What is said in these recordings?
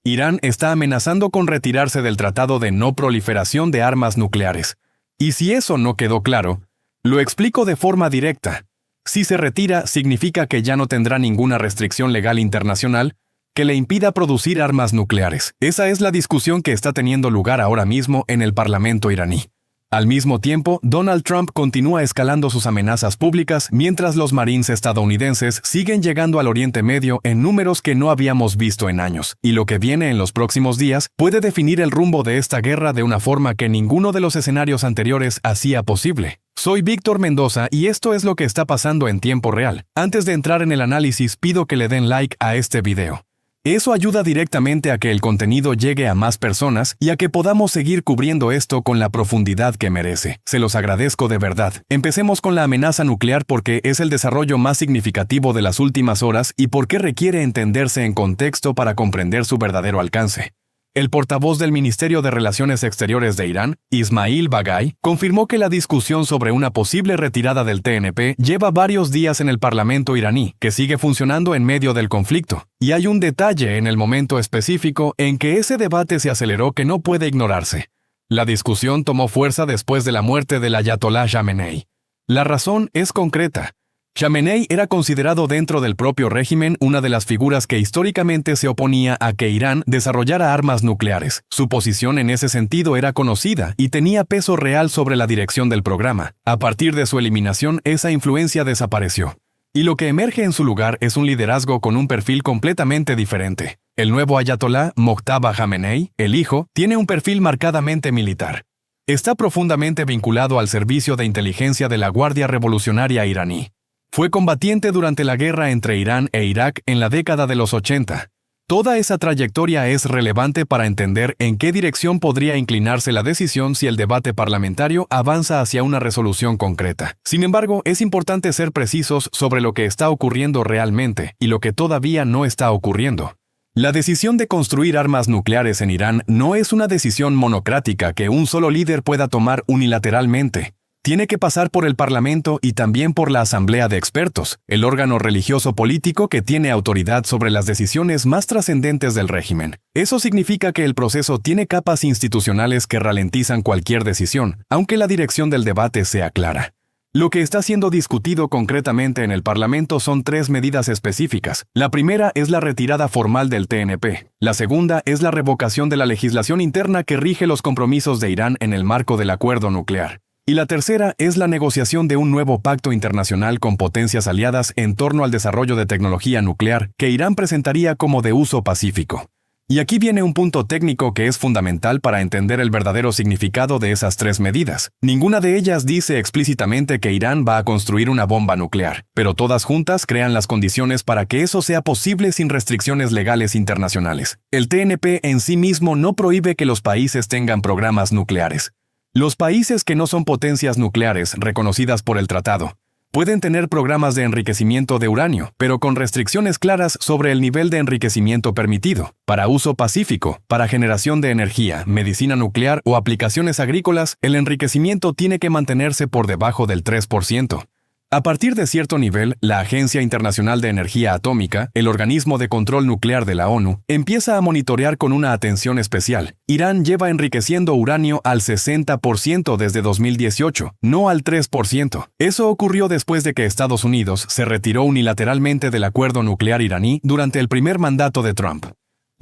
Irán está amenazando con retirarse del Tratado de No Proliferación de Armas Nucleares. Y si eso no quedó claro, lo explico de forma directa. Si se retira, significa que ya no tendrá ninguna restricción legal internacional que le impida producir armas nucleares. Esa es la discusión que está teniendo lugar ahora mismo en el Parlamento iraní. Al mismo tiempo, Donald Trump continúa escalando sus amenazas públicas mientras los marines estadounidenses siguen llegando al Oriente Medio en números que no habíamos visto en años, y lo que viene en los próximos días puede definir el rumbo de esta guerra de una forma que ninguno de los escenarios anteriores hacía posible. Soy Víctor Mendoza y esto es lo que está pasando en tiempo real. Antes de entrar en el análisis, pido que le den like a este video. Eso ayuda directamente a que el contenido llegue a más personas y a que podamos seguir cubriendo esto con la profundidad que merece. Se los agradezco de verdad. Empecemos con la amenaza nuclear porque es el desarrollo más significativo de las últimas horas y porque requiere entenderse en contexto para comprender su verdadero alcance. El portavoz del Ministerio de Relaciones Exteriores de Irán, Ismail Baghai, confirmó que la discusión sobre una posible retirada del TNP lleva varios días en el Parlamento iraní, que sigue funcionando en medio del conflicto. Y hay un detalle en el momento específico en que ese debate se aceleró que no puede ignorarse. La discusión tomó fuerza después de la muerte del ayatolá Jamenei. La razón es concreta. Jamenei era considerado dentro del propio régimen una de las figuras que históricamente se oponía a que Irán desarrollara armas nucleares. Su posición en ese sentido era conocida y tenía peso real sobre la dirección del programa. A partir de su eliminación, esa influencia desapareció. Y lo que emerge en su lugar es un liderazgo con un perfil completamente diferente. El nuevo ayatolá, Mojtaba Jamenei, el hijo, tiene un perfil marcadamente militar. Está profundamente vinculado al servicio de inteligencia de la Guardia Revolucionaria iraní. Fue combatiente durante la guerra entre Irán e Irak en la década de los 80. Toda esa trayectoria es relevante para entender en qué dirección podría inclinarse la decisión si el debate parlamentario avanza hacia una resolución concreta. Sin embargo, es importante ser precisos sobre lo que está ocurriendo realmente y lo que todavía no está ocurriendo. La decisión de construir armas nucleares en Irán no es una decisión monocrática que un solo líder pueda tomar unilateralmente. Tiene que pasar por el Parlamento y también por la Asamblea de Expertos, el órgano religioso político que tiene autoridad sobre las decisiones más trascendentes del régimen. Eso significa que el proceso tiene capas institucionales que ralentizan cualquier decisión, aunque la dirección del debate sea clara. Lo que está siendo discutido concretamente en el Parlamento son 3 medidas específicas. La primera es la retirada formal del TNP. La segunda es la revocación de la legislación interna que rige los compromisos de Irán en el marco del acuerdo nuclear. Y la tercera es la negociación de un nuevo pacto internacional con potencias aliadas en torno al desarrollo de tecnología nuclear que Irán presentaría como de uso pacífico. Y aquí viene un punto técnico que es fundamental para entender el verdadero significado de esas 3 medidas. Ninguna de ellas dice explícitamente que Irán va a construir una bomba nuclear, pero todas juntas crean las condiciones para que eso sea posible sin restricciones legales internacionales. El TNP en sí mismo no prohíbe que los países tengan programas nucleares. Los países que no son potencias nucleares reconocidas por el tratado pueden tener programas de enriquecimiento de uranio, pero con restricciones claras sobre el nivel de enriquecimiento permitido. Para uso pacífico, para generación de energía, medicina nuclear o aplicaciones agrícolas, el enriquecimiento tiene que mantenerse por debajo del 3%. A partir de cierto nivel, la Agencia Internacional de Energía Atómica, el organismo de control nuclear de la ONU, empieza a monitorear con una atención especial. Irán lleva enriqueciendo uranio al 60% desde 2018, no al 3%. Eso ocurrió después de que Estados Unidos se retiró unilateralmente del acuerdo nuclear iraní durante el primer mandato de Trump.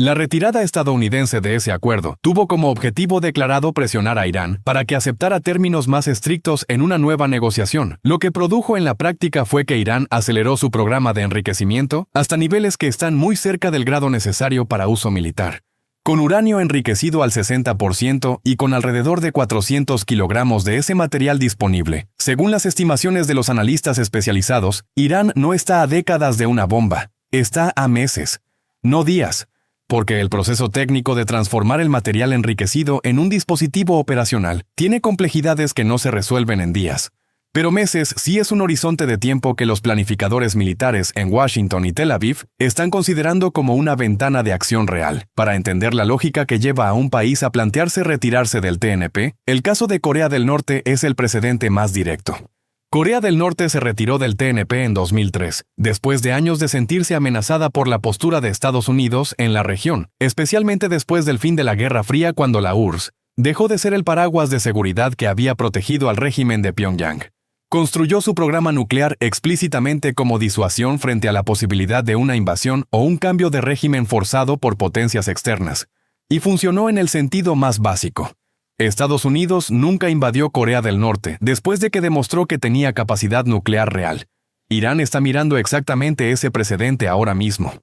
La retirada estadounidense de ese acuerdo tuvo como objetivo declarado presionar a Irán para que aceptara términos más estrictos en una nueva negociación. Lo que produjo en la práctica fue que Irán aceleró su programa de enriquecimiento hasta niveles que están muy cerca del grado necesario para uso militar. Con uranio enriquecido al 60% y con alrededor de 400 kilogramos de ese material disponible. Según las estimaciones de los analistas especializados, Irán no está a décadas de una bomba, está a meses, no días. Porque el proceso técnico de transformar el material enriquecido en un dispositivo operacional tiene complejidades que no se resuelven en días. Pero meses sí es un horizonte de tiempo que los planificadores militares en Washington y Tel Aviv están considerando como una ventana de acción real. Para entender la lógica que lleva a un país a plantearse retirarse del TNP, el caso de Corea del Norte es el precedente más directo. Corea del Norte se retiró del TNP en 2003, después de años de sentirse amenazada por la postura de Estados Unidos en la región, especialmente después del fin de la Guerra Fría cuando la URSS dejó de ser el paraguas de seguridad que había protegido al régimen de Pyongyang. Construyó su programa nuclear explícitamente como disuasión frente a la posibilidad de una invasión o un cambio de régimen forzado por potencias externas, y funcionó en el sentido más básico. Estados Unidos nunca invadió Corea del Norte después de que demostró que tenía capacidad nuclear real. Irán está mirando exactamente ese precedente ahora mismo.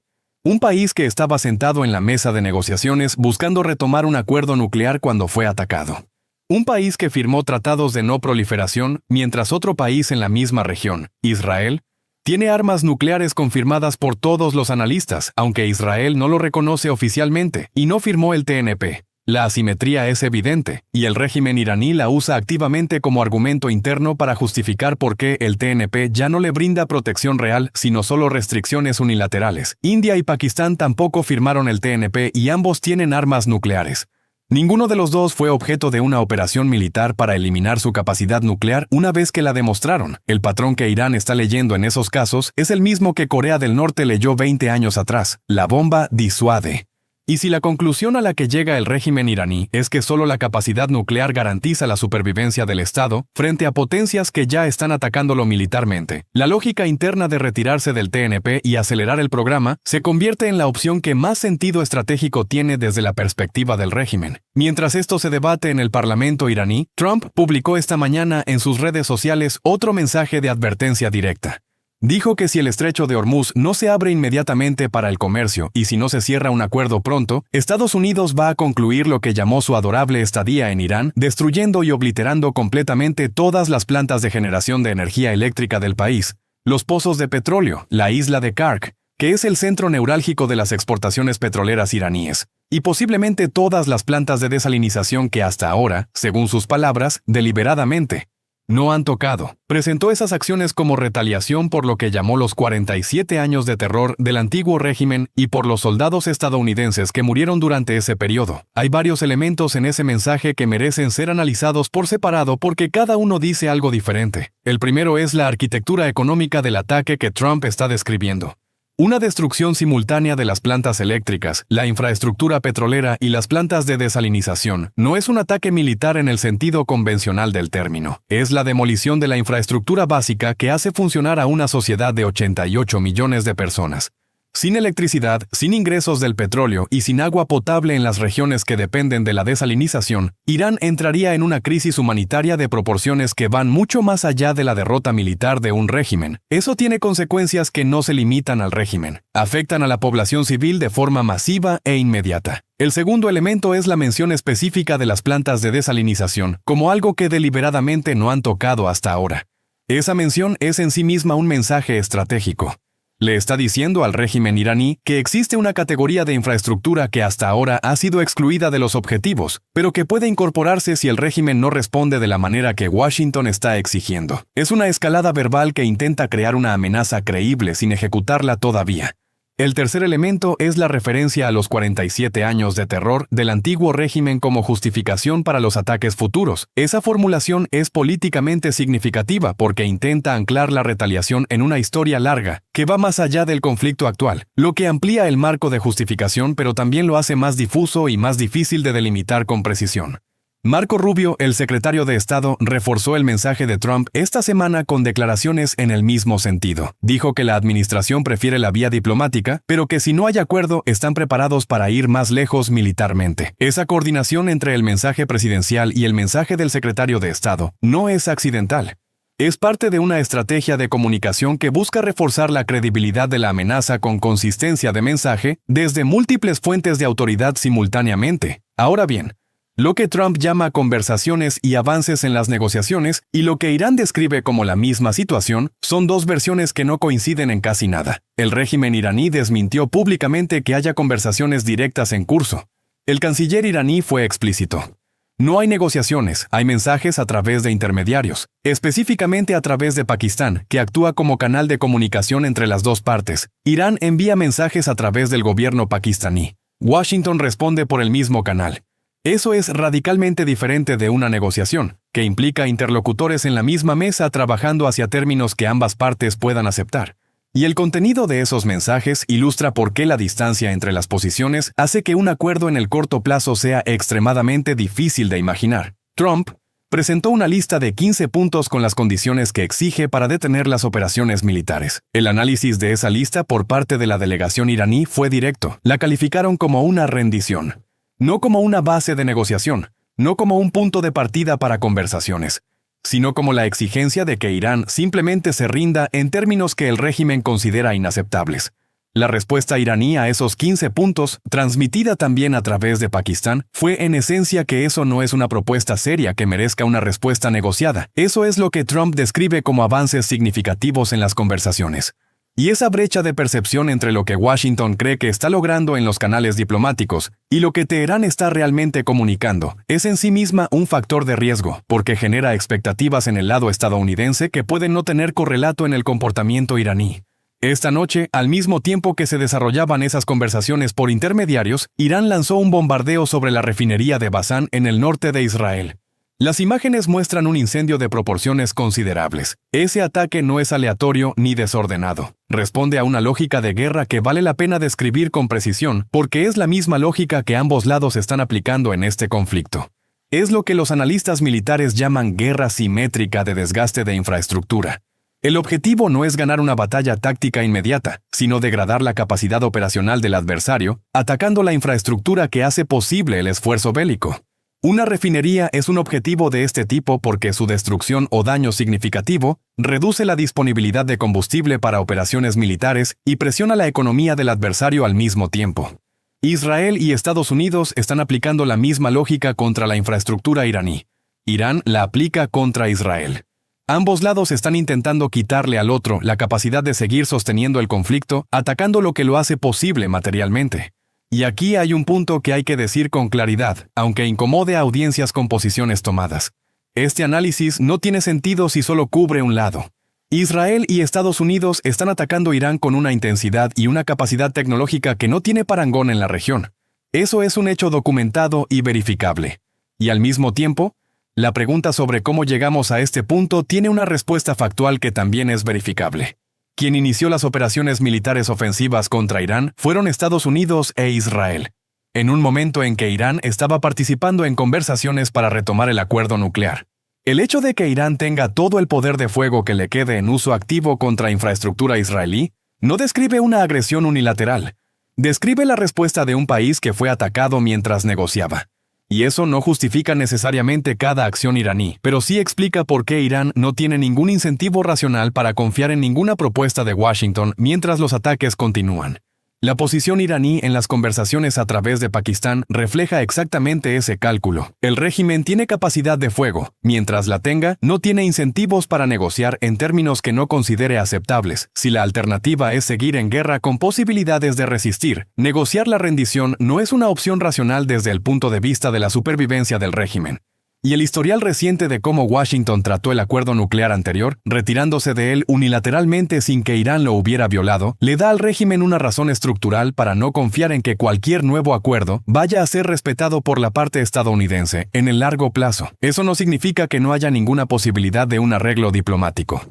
Un país que estaba sentado en la mesa de negociaciones buscando retomar un acuerdo nuclear cuando fue atacado. Un país que firmó tratados de no proliferación mientras otro país en la misma región, Israel, tiene armas nucleares confirmadas por todos los analistas, aunque Israel no lo reconoce oficialmente y no firmó el TNP. La asimetría es evidente, y el régimen iraní la usa activamente como argumento interno para justificar por qué el TNP ya no le brinda protección real, sino solo restricciones unilaterales. India y Pakistán tampoco firmaron el TNP y ambos tienen armas nucleares. Ninguno de los dos fue objeto de una operación militar para eliminar su capacidad nuclear una vez que la demostraron. El patrón que Irán está leyendo en esos casos es el mismo que Corea del Norte leyó 20 años atrás. La bomba disuade. Y si la conclusión a la que llega el régimen iraní es que solo la capacidad nuclear garantiza la supervivencia del Estado frente a potencias que ya están atacándolo militarmente, la lógica interna de retirarse del TNP y acelerar el programa se convierte en la opción que más sentido estratégico tiene desde la perspectiva del régimen. Mientras esto se debate en el Parlamento iraní, Trump publicó esta mañana en sus redes sociales otro mensaje de advertencia directa. Dijo que si el estrecho de Hormuz no se abre inmediatamente para el comercio y si no se cierra un acuerdo pronto, Estados Unidos va a concluir lo que llamó su adorable estadía en Irán, destruyendo y obliterando completamente todas las plantas de generación de energía eléctrica del país, los pozos de petróleo, la isla de Kark, que es el centro neurálgico de las exportaciones petroleras iraníes, y posiblemente todas las plantas de desalinización que hasta ahora, según sus palabras, deliberadamente no han tocado. Presentó esas acciones como retaliación por lo que llamó los 47 años de terror del antiguo régimen y por los soldados estadounidenses que murieron durante ese periodo. Hay varios elementos en ese mensaje que merecen ser analizados por separado porque cada uno dice algo diferente. El primero es la arquitectura económica del ataque que Trump está describiendo. Una destrucción simultánea de las plantas eléctricas, la infraestructura petrolera y las plantas de desalinización no es un ataque militar en el sentido convencional del término. Es la demolición de la infraestructura básica que hace funcionar a una sociedad de 88 millones de personas. Sin electricidad, sin ingresos del petróleo y sin agua potable en las regiones que dependen de la desalinización, Irán entraría en una crisis humanitaria de proporciones que van mucho más allá de la derrota militar de un régimen. Eso tiene consecuencias que no se limitan al régimen. Afectan a la población civil de forma masiva e inmediata. El segundo elemento es la mención específica de las plantas de desalinización, como algo que deliberadamente no han tocado hasta ahora. Esa mención es en sí misma un mensaje estratégico. Le está diciendo al régimen iraní que existe una categoría de infraestructura que hasta ahora ha sido excluida de los objetivos, pero que puede incorporarse si el régimen no responde de la manera que Washington está exigiendo. Es una escalada verbal que intenta crear una amenaza creíble sin ejecutarla todavía. El tercer elemento es la referencia a los 47 años de terror del antiguo régimen como justificación para los ataques futuros. Esa formulación es políticamente significativa porque intenta anclar la retaliación en una historia larga que va más allá del conflicto actual, lo que amplía el marco de justificación pero también lo hace más difuso y más difícil de delimitar con precisión. Marco Rubio, el secretario de Estado, reforzó el mensaje de Trump esta semana con declaraciones en el mismo sentido. Dijo que la administración prefiere la vía diplomática, pero que si no hay acuerdo, están preparados para ir más lejos militarmente. Esa coordinación entre el mensaje presidencial y el mensaje del secretario de Estado no es accidental. Es parte de una estrategia de comunicación que busca reforzar la credibilidad de la amenaza con consistencia de mensaje desde múltiples fuentes de autoridad simultáneamente. Ahora bien, lo que Trump llama conversaciones y avances en las negociaciones y lo que Irán describe como la misma situación son dos versiones que no coinciden en casi nada. El régimen iraní desmintió públicamente que haya conversaciones directas en curso. El canciller iraní fue explícito. No hay negociaciones, hay mensajes a través de intermediarios, específicamente a través de Pakistán, que actúa como canal de comunicación entre las dos partes. Irán envía mensajes a través del gobierno pakistaní. Washington responde por el mismo canal. Eso es radicalmente diferente de una negociación, que implica interlocutores en la misma mesa trabajando hacia términos que ambas partes puedan aceptar. Y el contenido de esos mensajes ilustra por qué la distancia entre las posiciones hace que un acuerdo en el corto plazo sea extremadamente difícil de imaginar. Trump presentó una lista de 15 puntos con las condiciones que exige para detener las operaciones militares. El análisis de esa lista por parte de la delegación iraní fue directo. La calificaron como una rendición, no como una base de negociación, no como un punto de partida para conversaciones, sino como la exigencia de que Irán simplemente se rinda en términos que el régimen considera inaceptables. La respuesta iraní a esos 15 puntos, transmitida también a través de Pakistán, fue en esencia que eso no es una propuesta seria que merezca una respuesta negociada. Eso es lo que Trump describe como avances significativos en las conversaciones. Y esa brecha de percepción entre lo que Washington cree que está logrando en los canales diplomáticos y lo que Teherán está realmente comunicando es en sí misma un factor de riesgo, porque genera expectativas en el lado estadounidense que pueden no tener correlato en el comportamiento iraní. Esta noche, al mismo tiempo que se desarrollaban esas conversaciones por intermediarios, Irán lanzó un bombardeo sobre la refinería de Bazán en el norte de Israel. Las imágenes muestran un incendio de proporciones considerables. Ese ataque no es aleatorio ni desordenado. Responde a una lógica de guerra que vale la pena describir con precisión, porque es la misma lógica que ambos lados están aplicando en este conflicto. Es lo que los analistas militares llaman guerra simétrica de desgaste de infraestructura. El objetivo no es ganar una batalla táctica inmediata, sino degradar la capacidad operacional del adversario, atacando la infraestructura que hace posible el esfuerzo bélico. Una refinería es un objetivo de este tipo porque su destrucción o daño significativo reduce la disponibilidad de combustible para operaciones militares y presiona la economía del adversario al mismo tiempo. Israel y Estados Unidos están aplicando la misma lógica contra la infraestructura iraní. Irán la aplica contra Israel. Ambos lados están intentando quitarle al otro la capacidad de seguir sosteniendo el conflicto, atacando lo que lo hace posible materialmente. Y aquí hay un punto que hay que decir con claridad, aunque incomode a audiencias con posiciones tomadas. Este análisis no tiene sentido si solo cubre un lado. Israel y Estados Unidos están atacando Irán con una intensidad y una capacidad tecnológica que no tiene parangón en la región. Eso es un hecho documentado y verificable. Y al mismo tiempo, la pregunta sobre cómo llegamos a este punto tiene una respuesta factual que también es verificable. Quien inició las operaciones militares ofensivas contra Irán fueron Estados Unidos e Israel, en un momento en que Irán estaba participando en conversaciones para retomar el acuerdo nuclear. El hecho de que Irán tenga todo el poder de fuego que le quede en uso activo contra infraestructura israelí no describe una agresión unilateral, describe la respuesta de un país que fue atacado mientras negociaba. Y eso no justifica necesariamente cada acción iraní, pero sí explica por qué Irán no tiene ningún incentivo racional para confiar en ninguna propuesta de Washington mientras los ataques continúan. La posición iraní en las conversaciones a través de Pakistán refleja exactamente ese cálculo. El régimen tiene capacidad de fuego. Mientras la tenga, no tiene incentivos para negociar en términos que no considere aceptables. Si la alternativa es seguir en guerra con posibilidades de resistir, negociar la rendición no es una opción racional desde el punto de vista de la supervivencia del régimen. Y el historial reciente de cómo Washington trató el acuerdo nuclear anterior, retirándose de él unilateralmente sin que Irán lo hubiera violado, le da al régimen una razón estructural para no confiar en que cualquier nuevo acuerdo vaya a ser respetado por la parte estadounidense en el largo plazo. Eso no significa que no haya ninguna posibilidad de un arreglo diplomático.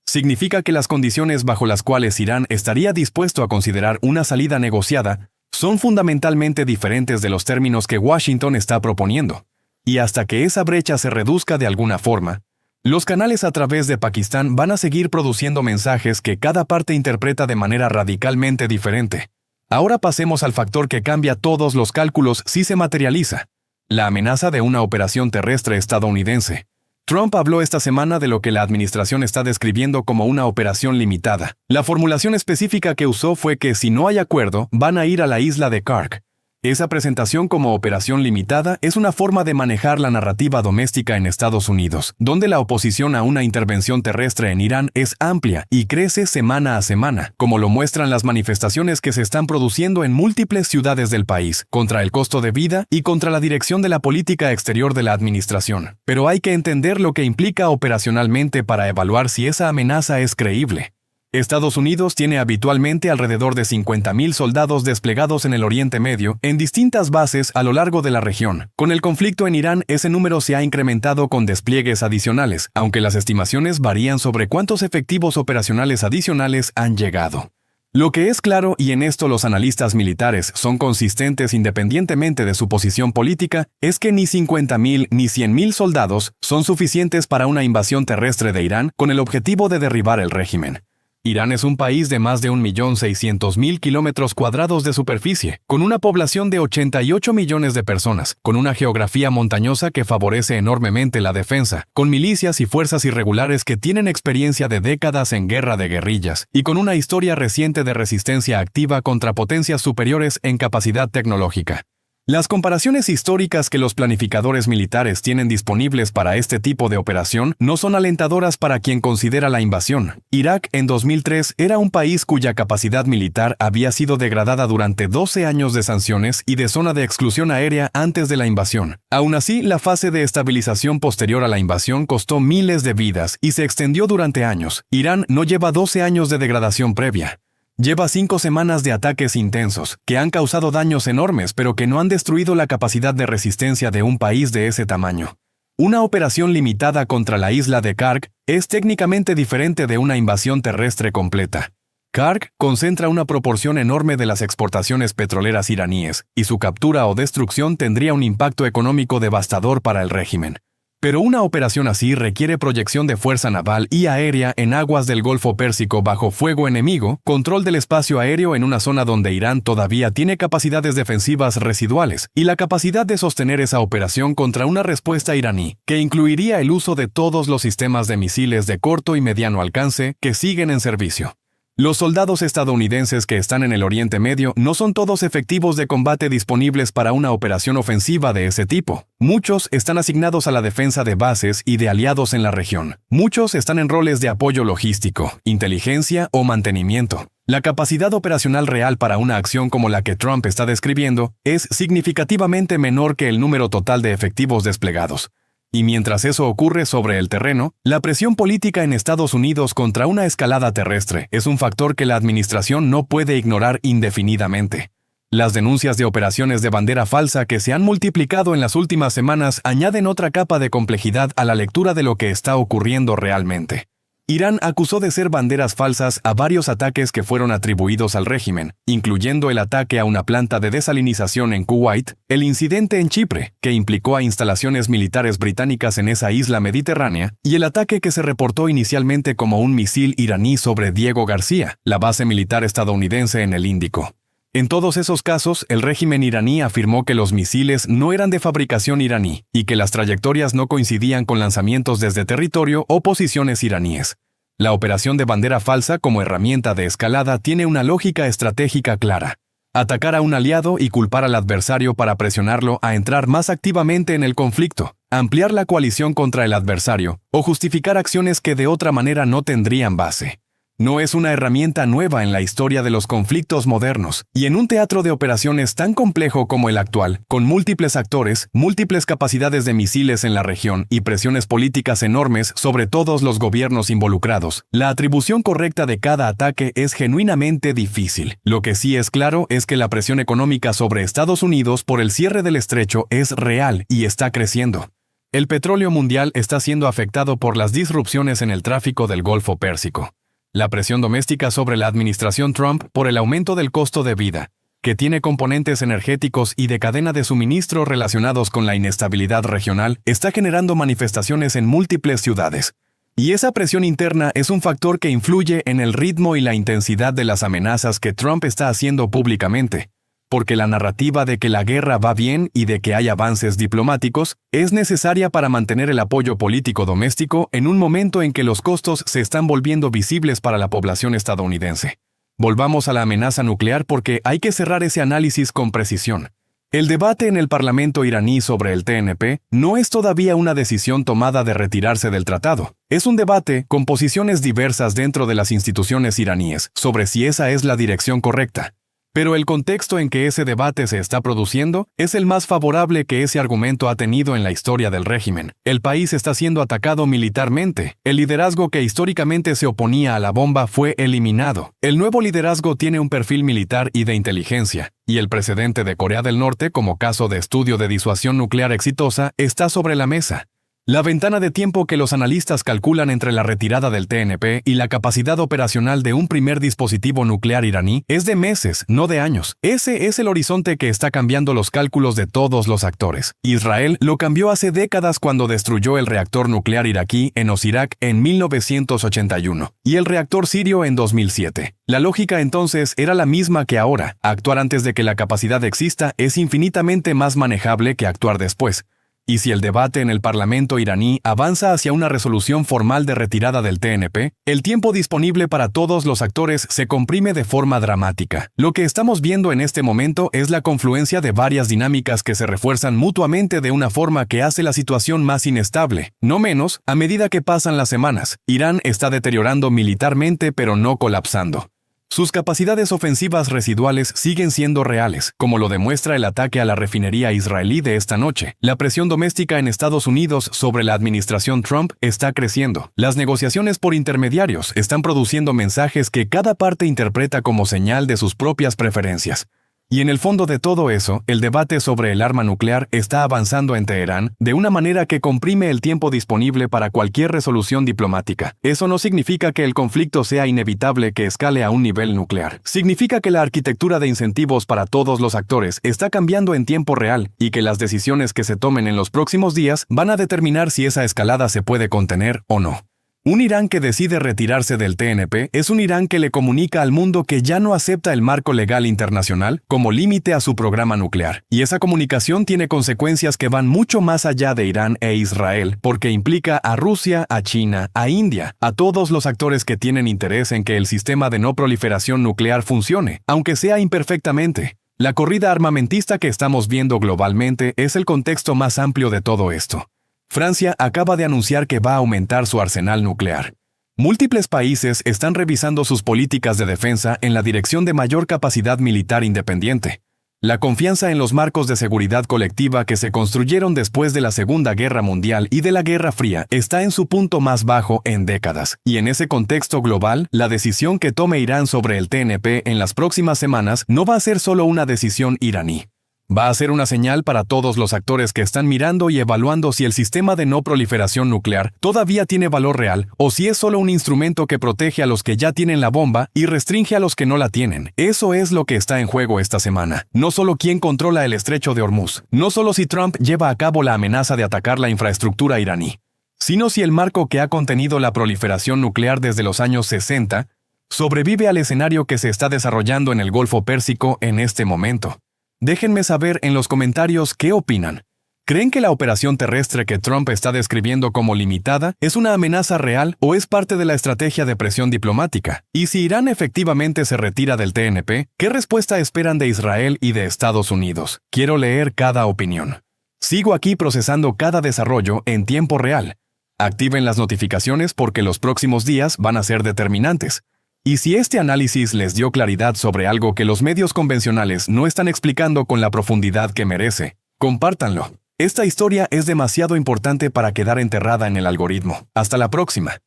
Significa que las condiciones bajo las cuales Irán estaría dispuesto a considerar una salida negociada son fundamentalmente diferentes de los términos que Washington está proponiendo. Y hasta que esa brecha se reduzca de alguna forma, los canales a través de Pakistán van a seguir produciendo mensajes que cada parte interpreta de manera radicalmente diferente. Ahora pasemos al factor que cambia todos los cálculos si se materializa: la amenaza de una operación terrestre estadounidense. Trump habló esta semana de lo que la administración está describiendo como una operación limitada. La formulación específica que usó fue que si no hay acuerdo, van a ir a la isla de Kark. Esa presentación como operación limitada es una forma de manejar la narrativa doméstica en Estados Unidos, donde la oposición a una intervención terrestre en Irán es amplia y crece semana a semana, como lo muestran las manifestaciones que se están produciendo en múltiples ciudades del país, contra el costo de vida y contra la dirección de la política exterior de la administración. Pero hay que entender lo que implica operacionalmente para evaluar si esa amenaza es creíble. Estados Unidos tiene habitualmente alrededor de 50.000 soldados desplegados en el Oriente Medio en distintas bases a lo largo de la región. Con el conflicto en Irán, ese número se ha incrementado con despliegues adicionales, aunque las estimaciones varían sobre cuántos efectivos operacionales adicionales han llegado. Lo que es claro, y en esto los analistas militares son consistentes independientemente de su posición política, es que ni 50.000 ni 100.000 soldados son suficientes para una invasión terrestre de Irán con el objetivo de derribar el régimen. Irán es un país de más de 1.600.000 kilómetros cuadrados de superficie, con una población de 88 millones de personas, con una geografía montañosa que favorece enormemente la defensa, con milicias y fuerzas irregulares que tienen experiencia de décadas en guerra de guerrillas, y con una historia reciente de resistencia activa contra potencias superiores en capacidad tecnológica. Las comparaciones históricas que los planificadores militares tienen disponibles para este tipo de operación no son alentadoras para quien considera la invasión. Irak en 2003 era un país cuya capacidad militar había sido degradada durante 12 años de sanciones y de zona de exclusión aérea antes de la invasión. Aún así, la fase de estabilización posterior a la invasión costó miles de vidas y se extendió durante años. Irán no lleva 12 años de degradación previa. Lleva 5 semanas de ataques intensos, que han causado daños enormes pero que no han destruido la capacidad de resistencia de un país de ese tamaño. Una operación limitada contra la isla de Kark es técnicamente diferente de una invasión terrestre completa. Kark concentra una proporción enorme de las exportaciones petroleras iraníes, y su captura o destrucción tendría un impacto económico devastador para el régimen. Pero una operación así requiere proyección de fuerza naval y aérea en aguas del Golfo Pérsico bajo fuego enemigo, control del espacio aéreo en una zona donde Irán todavía tiene capacidades defensivas residuales, y la capacidad de sostener esa operación contra una respuesta iraní, que incluiría el uso de todos los sistemas de misiles de corto y mediano alcance que siguen en servicio. Los soldados estadounidenses que están en el Oriente Medio no son todos efectivos de combate disponibles para una operación ofensiva de ese tipo. Muchos están asignados a la defensa de bases y de aliados en la región. Muchos están en roles de apoyo logístico, inteligencia o mantenimiento. La capacidad operacional real para una acción como la que Trump está describiendo es significativamente menor que el número total de efectivos desplegados. Y mientras eso ocurre sobre el terreno, la presión política en Estados Unidos contra una escalada terrestre es un factor que la administración no puede ignorar indefinidamente. Las denuncias de operaciones de bandera falsa que se han multiplicado en las últimas semanas añaden otra capa de complejidad a la lectura de lo que está ocurriendo realmente. Irán acusó de ser banderas falsas a varios ataques que fueron atribuidos al régimen, incluyendo el ataque a una planta de desalinización en Kuwait, el incidente en Chipre, que implicó a instalaciones militares británicas en esa isla mediterránea, y el ataque que se reportó inicialmente como un misil iraní sobre Diego García, la base militar estadounidense en el Índico. En todos esos casos, el régimen iraní afirmó que los misiles no eran de fabricación iraní y que las trayectorias no coincidían con lanzamientos desde territorio o posiciones iraníes. La operación de bandera falsa como herramienta de escalada tiene una lógica estratégica clara: atacar a un aliado y culpar al adversario para presionarlo a entrar más activamente en el conflicto, ampliar la coalición contra el adversario o justificar acciones que de otra manera no tendrían base. No es una herramienta nueva en la historia de los conflictos modernos, y en un teatro de operaciones tan complejo como el actual, con múltiples actores, múltiples capacidades de misiles en la región y presiones políticas enormes sobre todos los gobiernos involucrados, la atribución correcta de cada ataque es genuinamente difícil. Lo que sí es claro es que la presión económica sobre Estados Unidos por el cierre del estrecho es real y está creciendo. El petróleo mundial está siendo afectado por las disrupciones en el tráfico del Golfo Pérsico. La presión doméstica sobre la administración Trump por el aumento del costo de vida, que tiene componentes energéticos y de cadena de suministro relacionados con la inestabilidad regional, está generando manifestaciones en múltiples ciudades. Y esa presión interna es un factor que influye en el ritmo y la intensidad de las amenazas que Trump está haciendo públicamente. Porque la narrativa de que la guerra va bien y de que hay avances diplomáticos es necesaria para mantener el apoyo político doméstico en un momento en que los costos se están volviendo visibles para la población estadounidense. Volvamos a la amenaza nuclear porque hay que cerrar ese análisis con precisión. El debate en el Parlamento iraní sobre el TNP no es todavía una decisión tomada de retirarse del tratado. Es un debate con posiciones diversas dentro de las instituciones iraníes sobre si esa es la dirección correcta. Pero el contexto en que ese debate se está produciendo es el más favorable que ese argumento ha tenido en la historia del régimen. El país está siendo atacado militarmente. El liderazgo que históricamente se oponía a la bomba fue eliminado. El nuevo liderazgo tiene un perfil militar y de inteligencia, y el precedente de Corea del Norte como caso de estudio de disuasión nuclear exitosa está sobre la mesa. La ventana de tiempo que los analistas calculan entre la retirada del TNP y la capacidad operacional de un primer dispositivo nuclear iraní es de meses, no de años. Ese es el horizonte que está cambiando los cálculos de todos los actores. Israel lo cambió hace décadas cuando destruyó el reactor nuclear iraquí en Osirak en 1981 y el reactor sirio en 2007. La lógica entonces era la misma que ahora. Actuar antes de que la capacidad exista es infinitamente más manejable que actuar después. Y si el debate en el Parlamento iraní avanza hacia una resolución formal de retirada del TNP, el tiempo disponible para todos los actores se comprime de forma dramática. Lo que estamos viendo en este momento es la confluencia de varias dinámicas que se refuerzan mutuamente de una forma que hace la situación más inestable. No menos, a medida que pasan las semanas, Irán está deteriorando militarmente pero no colapsando. Sus capacidades ofensivas residuales siguen siendo reales, como lo demuestra el ataque a la refinería israelí de esta noche. La presión doméstica en Estados Unidos sobre la administración Trump está creciendo. Las negociaciones por intermediarios están produciendo mensajes que cada parte interpreta como señal de sus propias preferencias. Y en el fondo de todo eso, el debate sobre el arma nuclear está avanzando en Teherán de una manera que comprime el tiempo disponible para cualquier resolución diplomática. Eso no significa que el conflicto sea inevitable que escale a un nivel nuclear. Significa que la arquitectura de incentivos para todos los actores está cambiando en tiempo real y que las decisiones que se tomen en los próximos días van a determinar si esa escalada se puede contener o no. Un Irán que decide retirarse del TNP es un Irán que le comunica al mundo que ya no acepta el marco legal internacional como límite a su programa nuclear. Y esa comunicación tiene consecuencias que van mucho más allá de Irán e Israel, porque implica a Rusia, a China, a India, a todos los actores que tienen interés en que el sistema de no proliferación nuclear funcione, aunque sea imperfectamente. La corrida armamentista que estamos viendo globalmente es el contexto más amplio de todo esto. Francia acaba de anunciar que va a aumentar su arsenal nuclear. Múltiples países están revisando sus políticas de defensa en la dirección de mayor capacidad militar independiente. La confianza en los marcos de seguridad colectiva que se construyeron después de la Segunda Guerra Mundial y de la Guerra Fría está en su punto más bajo en décadas. Y en ese contexto global, la decisión que tome Irán sobre el TNP en las próximas semanas no va a ser solo una decisión iraní. Va a ser una señal para todos los actores que están mirando y evaluando si el sistema de no proliferación nuclear todavía tiene valor real o si es solo un instrumento que protege a los que ya tienen la bomba y restringe a los que no la tienen. Eso es lo que está en juego esta semana. No solo quién controla el estrecho de Hormuz, no solo si Trump lleva a cabo la amenaza de atacar la infraestructura iraní, sino si el marco que ha contenido la proliferación nuclear desde los años 60 sobrevive al escenario que se está desarrollando en el Golfo Pérsico en este momento. Déjenme saber en los comentarios qué opinan. ¿Creen que la operación terrestre que Trump está describiendo como limitada es una amenaza real o es parte de la estrategia de presión diplomática? Y si Irán efectivamente se retira del TNP, ¿qué respuesta esperan de Israel y de Estados Unidos? Quiero leer cada opinión. Sigo aquí procesando cada desarrollo en tiempo real. Activen las notificaciones porque los próximos días van a ser determinantes. Y si este análisis les dio claridad sobre algo que los medios convencionales no están explicando con la profundidad que merece, compártanlo. Esta historia es demasiado importante para quedar enterrada en el algoritmo. Hasta la próxima.